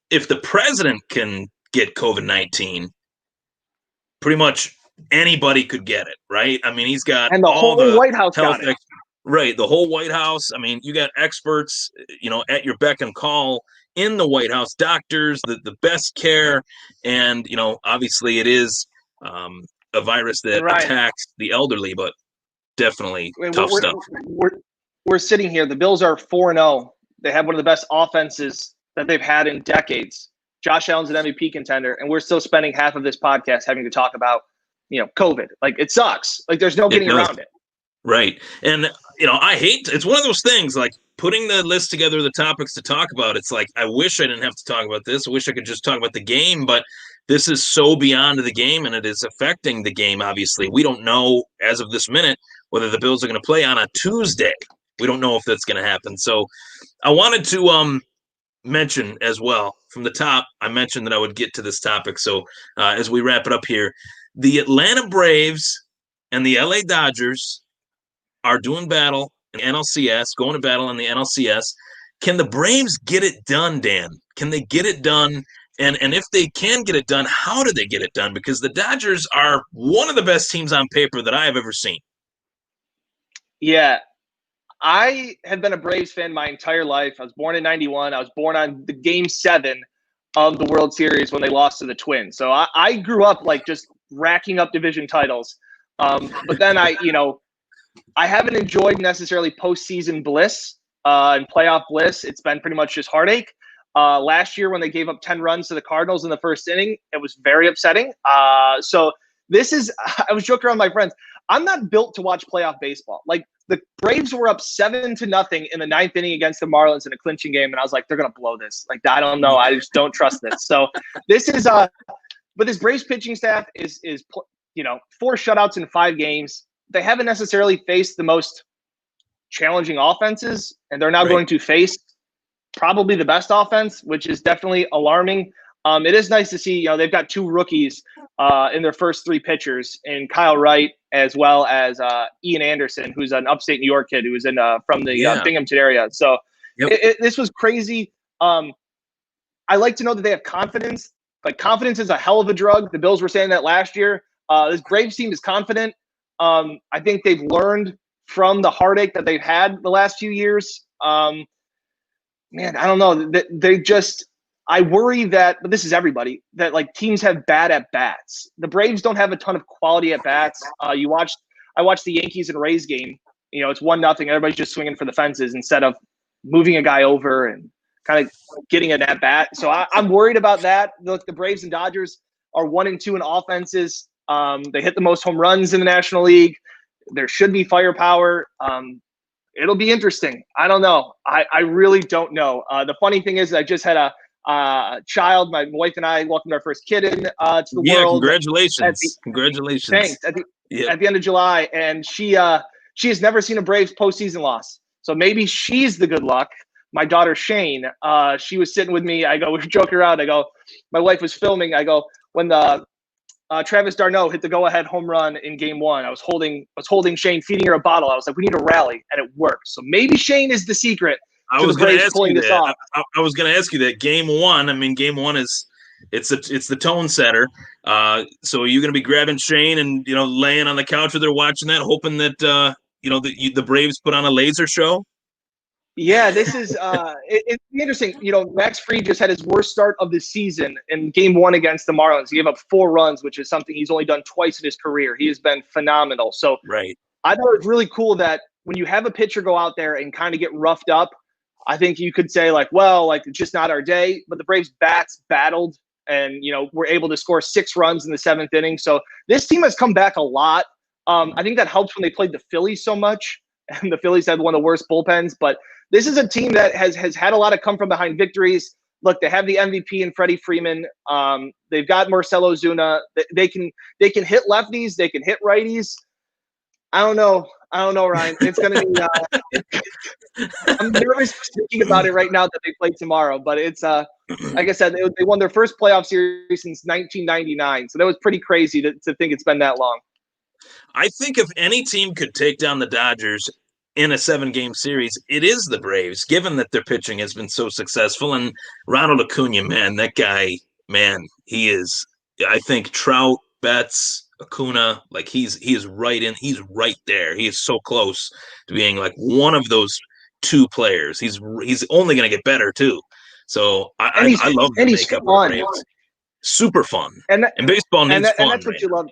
If the president can get COVID-19, pretty much anybody could get it, right? I mean, he's got and the all whole White House got it. Right, the whole White House. I mean, you got experts, at your beck and call in the White House, doctors, the best care, and obviously it is a virus that attacks the elderly, but definitely tough stuff. We're sitting here. The Bills are 4-0. They have one of the best offenses that they've had in decades. Josh Allen's an MVP contender, and we're still spending half of this podcast having to talk about, COVID. Like, it sucks. Like, there's no getting around it. Right. And, it's one of those things, like putting the list together, the topics to talk about. It's like, I wish I didn't have to talk about this. I wish I could just talk about the game, but this is so beyond the game, and it is affecting the game. Obviously, we don't know as of this minute whether the Bills are going to play on a Tuesday. We don't know if that's going to happen. So I wanted to mention as well from the top, I mentioned that I would get to this topic. So as we wrap it up here, the Atlanta Braves and the LA Dodgers are doing battle in NLCS, going to battle in the NLCS. Can the Braves get it done, Dan? Can they get it done? And if they can get it done, how do they get it done? Because the Dodgers are one of the best teams on paper that I have ever seen. Yeah. I have been a Braves fan my entire life. I was born in 91. I was born on the Game 7 of the World Series when they lost to the Twins. So I grew up like just racking up division titles. But then I haven't enjoyed necessarily postseason bliss and playoff bliss. It's been pretty much just heartache. Last year when they gave up 10 runs to the Cardinals in the first inning, it was very upsetting. So this is – I was joking around with my friends. I'm not built to watch playoff baseball. Like, the Braves were up 7-0 in the 9th inning against the Marlins in a clinching game, and I was like, they're going to blow this. Like, I don't know. I just don't trust this. So this is but this Braves pitching staff is 4 shutouts in 5 games. They haven't necessarily faced the most challenging offenses, and they're now going to face probably the best offense, which is definitely alarming. It is nice to see, they've got 2 rookies in their first 3 pitchers, in Kyle Wright as well as Ian Anderson, who's an upstate New York kid who was from the Binghamton area. So this was crazy. I like to know that they have confidence. Like, confidence is a hell of a drug. The Bills were saying that last year. This Braves team is confident. I think they've learned from the heartache that they've had the last few years. Man, I don't know. They just – I worry that – but this is everybody – that, like, teams have bad at-bats. The Braves don't have a ton of quality at-bats. I watched the Yankees and Rays game. It's 1-0. Everybody's just swinging for the fences instead of moving a guy over and kind of getting an at-bat. So I'm worried about that. Look, the Braves and Dodgers are 1-2 in offenses. They hit the most home runs in the National League. There should be firepower. It'll be interesting. I don't know. I really don't know. The funny thing is I just had a child. My wife and I welcomed our first kid to the world. Congratulations. Congratulations. Thanks. At the end of July. And she has never seen a Braves postseason loss. So maybe she's the good luck. My daughter, Shane, she was sitting with me. I go, we were joking around. I go, my wife was filming. I go, when the Travis d'Arnaud hit the go-ahead home run in Game 1, I was holding Shane, feeding her a bottle. I was like, we need a rally, and it worked. So maybe Shane is the secret. I was going to ask you that. I was going to ask you that. Game 1. I mean, Game 1 is it's the tone setter. So are you going to be grabbing Shane and laying on the couch with her watching that, hoping that the Braves put on a laser show? Yeah, this is it's interesting. You know, Max Fried just had his worst start of the season in Game 1 against the Marlins. He gave up 4 runs, which is something he's only done twice in his career. He has been phenomenal. So Right. I thought it was really cool that when you have a pitcher go out there and kind of get roughed up, I think you could say like, well, like it's just not our day. But the Braves bats battled and were able to score 6 runs in the 7th inning. So this team has come back a lot. I think that helps when they played the Phillies so much, and the Phillies had one of the worst bullpens. But this is a team that has had a lot of come from behind victories. Look, they have the MVP in Freddie Freeman. They've got Marcelo Zuna. They can hit lefties. They can hit righties. I don't know, Ryan. It's going to be. I'm nervous thinking about it right now that they play tomorrow. But it's like I said, they won their first playoff series since 1999. So that was pretty crazy to think it's been that long. I think if any team could take down the Dodgers in a 7-game series, it is the Braves, given that their pitching has been so successful. And Ronald Acuna, man, that guy, man, he is. I think Trout, Betts, Acuna, like he is right in. He's right there. He is so close to being like one of those 2 players. He's only going to get better too. So I love the makeup of the Braves. Super fun, and baseball needs fun. And that's what you love.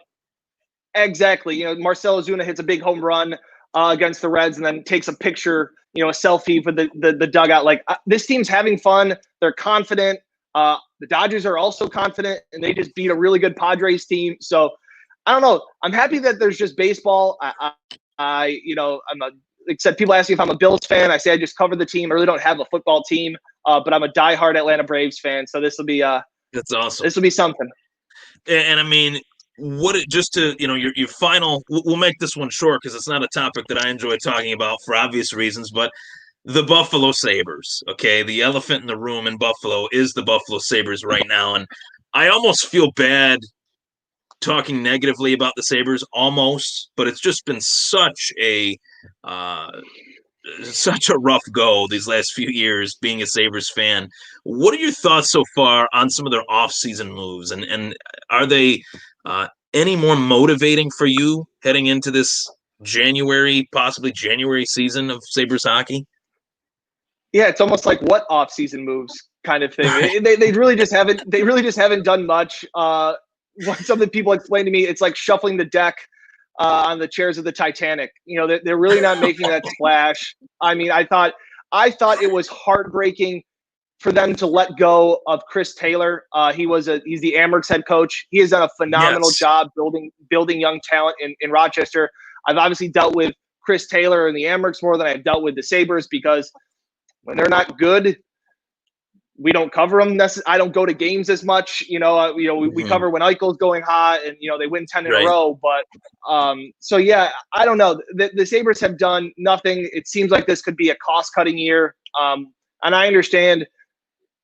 Exactly. Marcelo Zuna hits a big home run against the Reds and then takes a picture, a selfie for the dugout. Like this team's having fun. They're confident. The Dodgers are also confident, and they just beat a really good Padres team. So I don't know. I'm happy that there's just baseball. Except people ask me if I'm a Bills fan. I say I just cover the team. I really don't have a football team, but I'm a diehard Atlanta Braves fan. So this will be that's awesome. This will be something. And I mean, just to your final, we'll make this one short because it's not a topic that I enjoy talking about for obvious reasons, but the Buffalo Sabres, okay, the elephant in the room in Buffalo is the Buffalo Sabres right now. And I almost feel bad talking negatively about the Sabres, almost, but it's just been such a rough go these last few years being a Sabres fan. What are your thoughts so far on some of their off-season moves, and are they any more motivating for you heading into this possibly January season of Sabres hockey? Yeah, it's almost like what off-season moves kind of thing. Right. They really just haven't done much. Something people explain to me, it's like shuffling the deck on the chairs of the Titanic. They're really not making that splash. I mean, I thought it was heartbreaking for them to let go of Chris Taylor. He's the Amerks head coach. He has done a phenomenal job building young talent in Rochester. I've obviously dealt with Chris Taylor and the Amerks more than I've dealt with the Sabres because when they're not good, we don't cover them. I don't go to games as much. We cover when Eichel's going hot and they win 10 in a row. But so yeah, I don't know. The Sabres have done nothing. It seems like this could be a cost-cutting year. And I understand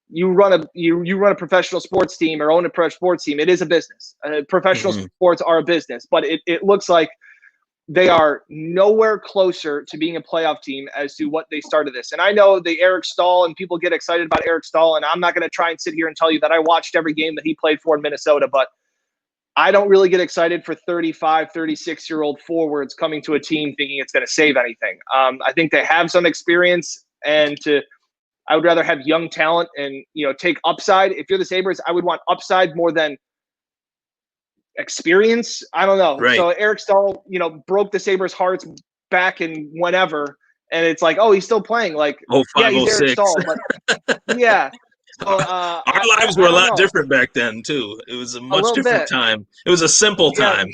you run a professional sports team or own a professional sports team. It is a business. Professional sports are a business, but it looks like they are nowhere closer to being a playoff team as to what they started this. And I know the Eric Stahl and people get excited about Eric Stahl, and I'm not going to try and sit here and tell you that I watched every game that he played for in Minnesota, but I don't really get excited for 35, 36-year-old forwards coming to a team thinking it's going to save anything. I think they have some experience, and I would rather have young talent and take upside. If you're the Sabres, I would want upside more than experience. I don't know. Right. So Eric Stahl, broke the Sabres' hearts back in whenever, and it's like, oh, he's still playing. Like, yeah, he's Eric Stahl, but yeah. So, our lives were a lot different back then too. It was a much different time. It was a simple time.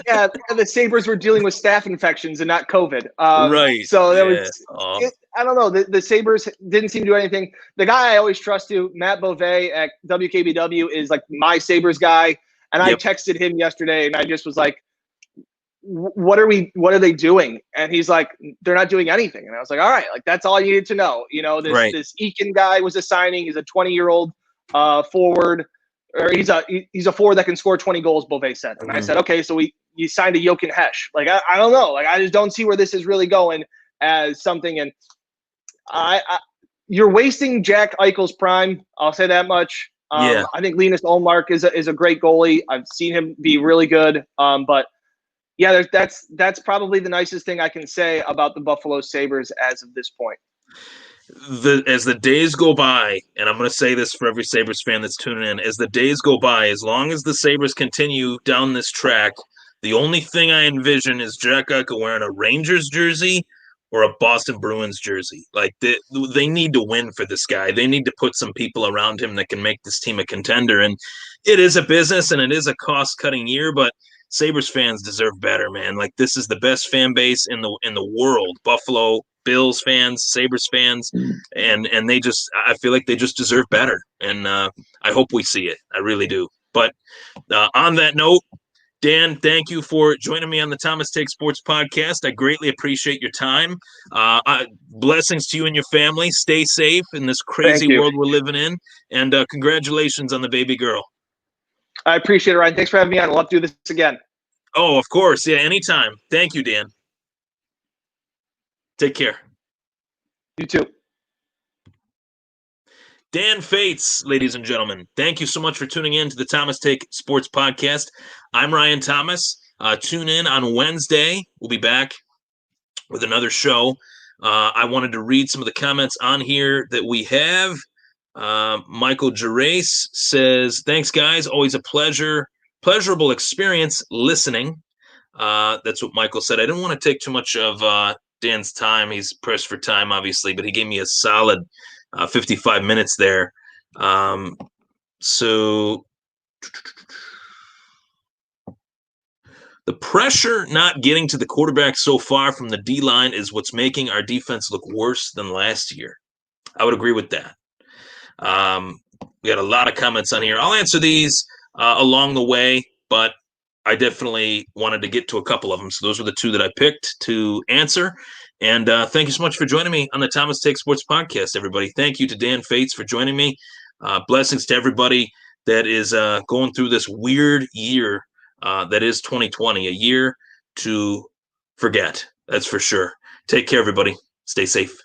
Yeah, the Sabres were dealing with staph infections and not COVID. Right. So that was. I don't know. The Sabres didn't seem to do anything. The guy I always trust Matt Beauvais at WKBW, is like my Sabres guy. And I texted him yesterday and I just was like, what are they doing? And he's like, they're not doing anything. And I was like, all right, like that's all you needed to know. This Eakin guy was a signing. He's a 20-year-old forward, or he's a forward that can score 20 goals, Beauvais said. And I said, okay, so you signed a Jochen Hesch. Like, I don't know. Like, I just don't see where this is really going as something. And you're wasting Jack Eichel's prime. I'll say that much. I think Linus Ullmark is a great goalie. I've seen him be really good. But Yeah, that's probably the nicest thing I can say about the Buffalo Sabres as of this point. As the days go by, and I'm going to say this for every Sabres fan that's tuning in, as the days go by, as long as the Sabres continue down this track, the only thing I envision is Jack Eichel wearing a Rangers jersey or a Boston Bruins jersey. Like they need to win for this guy. They need to put some people around him that can make this team a contender. And it is a business and it is a cost-cutting year, but Sabres fans deserve better, man. Like this is the best fan base in the world. Buffalo Bills fans, Sabres fans, and they just I feel like they just deserve better. And I hope we see it. I really do. But on that note, Dan, thank you for joining me on the Thomas Take Sports podcast. I greatly appreciate your time. Blessings to you and your family. Stay safe in this crazy Thank you. world we're living in. And congratulations on the baby girl. I appreciate it, Ryan. Thanks for having me on. We'll have to do this again. Oh, of course. Yeah, anytime. Thank you, Dan. Take care. You too. Dan Fetes, ladies and gentlemen. Thank you so much for tuning in to the Thomas Take Sports Podcast. I'm Ryan Thomas. Tune in on Wednesday. We'll be back with another show. I wanted to read some of the comments on here that we have. Michael Gerace says, thanks, guys. Always a pleasurable experience listening. That's what Michael said. I didn't want to take too much of Dan's time. He's pressed for time, obviously, but he gave me a solid 55 minutes there. So the pressure not getting to the quarterback so far from the D-line is what's making our defense look worse than last year. I would agree with that. We got a lot of comments on here. I'll answer these along the way, but I definitely wanted to get to a couple of them. So those were the two that I picked to answer. And thank you so much for joining me on the Thomas Take Sports Podcast, everybody. Thank you to Dan Fetes for joining me. Blessings to everybody that is going through this weird year that is 2020, a year to forget. That's for sure. Take care, everybody. Stay safe.